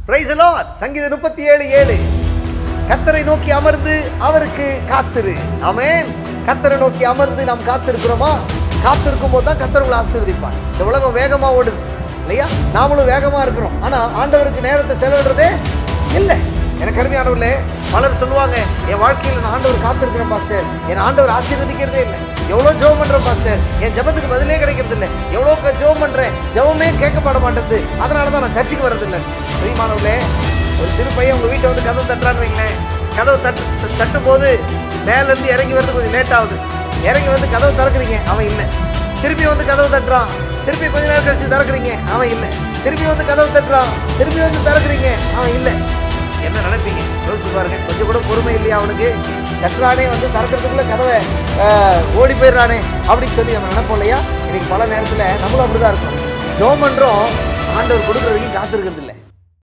Praise the Lord. சங்கீதம் 37:7 கர்த்தரை நோக்கி அமர்ந்து அவருக்கு காத்திரு. ஆமென். கர்த்தரை நோக்கி அமர்ந்து நாம் காத்திருக்கிறோமா? காத்திருக்கும் போது தான் கர்த்தர் உங்களை ஆசீர்வதிப்பார். இந்த உலகம் வேகமா ஓடுது இல்லையா? நாமளும் வேகமா இருக்கிறோம். ஆனா ஆண்டவருக்கு நேரத்தை செலவிடுறதே இல்லை. எனக்கு அருமையானவர்களே, பலர் சொல்லுவாங்க, என் வாழ்க்கையில் நான் ஆண்டவர் காத்திருக்கிறேன் பாஸ்டர், என் ஆண்டவர் ஆசீர்வதிக்கிறதே இல்லை. எவ்வளோ ஜெபம் பண்றேன் பாஸ்டர், என் ஜெபத்துக்கு பதிலே கிடைக்கிறது இல்லை. எவ்வளோ ஜெபம் பண்றேன், ஜெபமே கேட்கப்பட மாட்டேங்குது, அதனால தான் நான் சர்ச்சுக்கு வர்றதில்லை. பிரியமானவர்களே, ஒரு சிறு பையன் உங்கள் வீட்டை வந்து கதவு தட்டுறான்னு வைங்களேன். கதவு தட்டும் போது மேலேருந்து இறங்கி வரது கொஞ்சம் லேட் ஆகுது. இறங்கி வந்து கதவு திறக்கிறீங்க, அவன் இல்லை. திருப்பி வந்து கதவு தட்டுறான், திருப்பி கொஞ்ச நேரம் கழிச்சு திறக்கிறீங்க, அவன் இல்லை. திருப்பி வந்து கதவு தட்டுறான், திருப்பி வந்து திறக்கிறீங்க, அவன் இல்லை. என்ன நினைப்பீங்க? யோசித்து பாருங்க. கொஞ்சம் கூட பொறுமை இல்லையா அவனுக்கு? தட்டுறானே, வந்து திறக்கிறதுக்குள்ள கதவை ஓடி போயிடுறானே அப்படின்னு சொல்லி நம்ம நினைப்போம் இல்லையா? இன்னைக்கு பல நேரத்தில் நம்மளும் அப்படிதான் இருக்கோம். ஜெபம் பண்றோம், ஆண்டவர் கொடுக்குற வரைக்கும் காத்திருக்கிறது இல்லை.